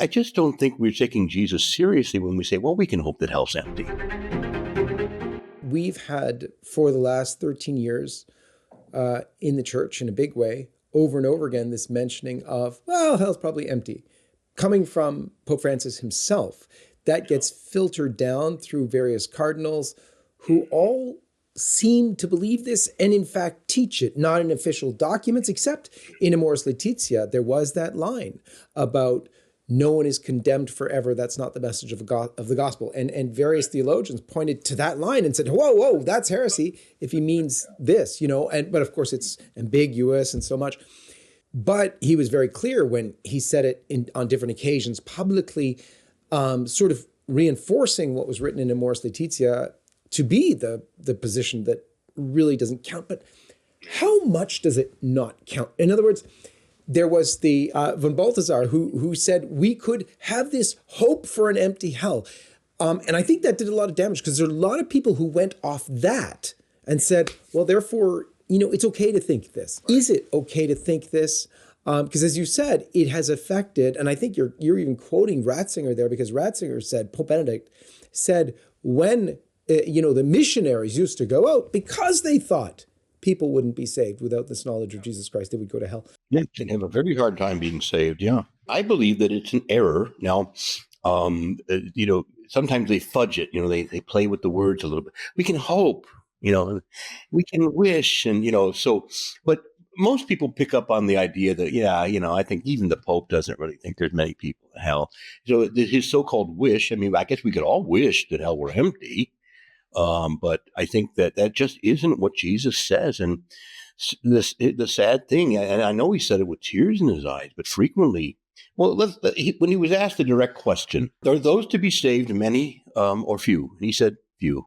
I just don't think we're taking Jesus seriously when we say, well, we can hope that hell's empty. We've had, for the last 13 years in the church, in a big way, over and over again, this mentioning of, well, hell's probably empty, coming from Pope Francis himself. That gets filtered down through various cardinals who all seem to believe this and in fact teach it, not in official documents, except in Amoris Laetitia. There was that line about no one is condemned forever. That's not the message of the gospel. And various theologians pointed to that line and said, whoa, that's heresy if he means this, but of course it's ambiguous and so much. But he was very clear when he said it on different occasions publicly, sort of reinforcing what was written in Amoris Laetitia to be the position that really doesn't count. But how much does it not count? In other words, there was the von Balthasar who said we could have this hope for an empty hell. And I think that did a lot of damage because there are a lot of people who went off that and said, well, therefore, it's okay to think this. Right. Is it okay to think this? Because as you said, it has affected, and I think you're even quoting Ratzinger there, because Ratzinger said, Pope Benedict said, when the missionaries used to go out because they thought people wouldn't be saved without this knowledge of Jesus Christ, they would go to hell. Yeah, they have a very hard time being saved, yeah. I believe that it's an error. Now, sometimes they fudge it, they play with the words a little bit. We can hope, we can wish, and, but most people pick up on the idea that, I think even the Pope doesn't really think there's many people in hell. So his so-called wish, I guess we could all wish that hell were empty. But I think that just isn't what Jesus says. And the sad thing, and I know he said it with tears in his eyes, but frequently, when he was asked a direct question, are those to be saved many or few? And he said, few.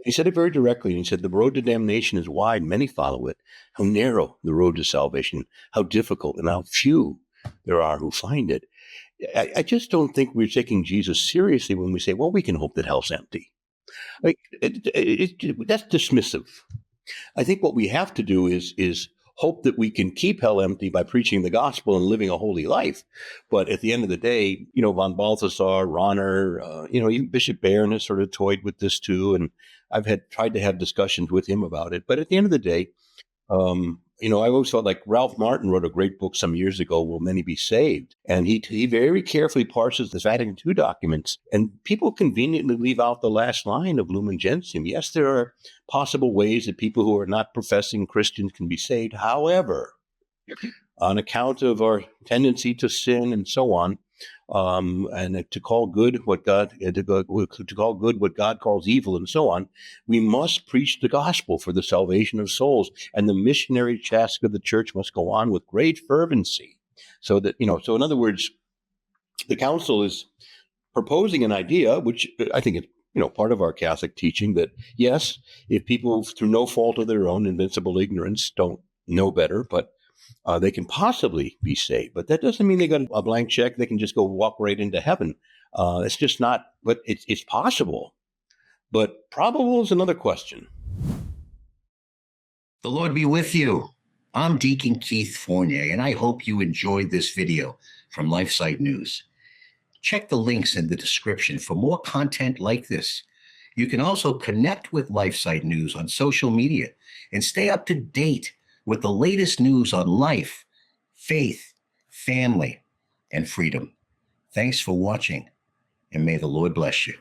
He said it very directly. And he said, the road to damnation is wide. Many follow it. How narrow the road to salvation, how difficult and how few there are who find it. I just don't think we're taking Jesus seriously when we say, well, we can hope that hell's empty. That's dismissive. I think what we have to do is hope that we can keep hell empty by preaching the gospel and living a holy life. But at the end of the day, von Balthasar, Ronner, even Bishop Barron has sort of toyed with this too. And I've tried to have discussions with him about it. But at the end of the day, I always felt like Ralph Martin wrote a great book some years ago, Will Many Be Saved? And he very carefully parses the Vatican II documents. And people conveniently leave out the last line of Lumen Gentium. Yes, there are possible ways that people who are not professing Christians can be saved. However, on account of our tendency to sin and so on, and to call good what God calls evil and so on, we must preach the gospel for the salvation of souls, and the missionary task of the church must go on with great fervency. So that so in other words, the council is proposing an idea, which I think is part of our Catholic teaching, that yes, if people through no fault of their own, invincible ignorance, don't know better, but they can possibly be saved, but that doesn't mean they got a blank check. They can just go walk right into heaven. It's just not, but it's possible. But probable is another question. The Lord be with you. I'm Deacon Keith Fournier, and I hope you enjoyed this video from LifeSite News. Check the links in the description for more content like this. You can also connect with LifeSite News on social media and stay up to date with the latest news on life, faith, family, and freedom. Thanks for watching, and may the Lord bless you.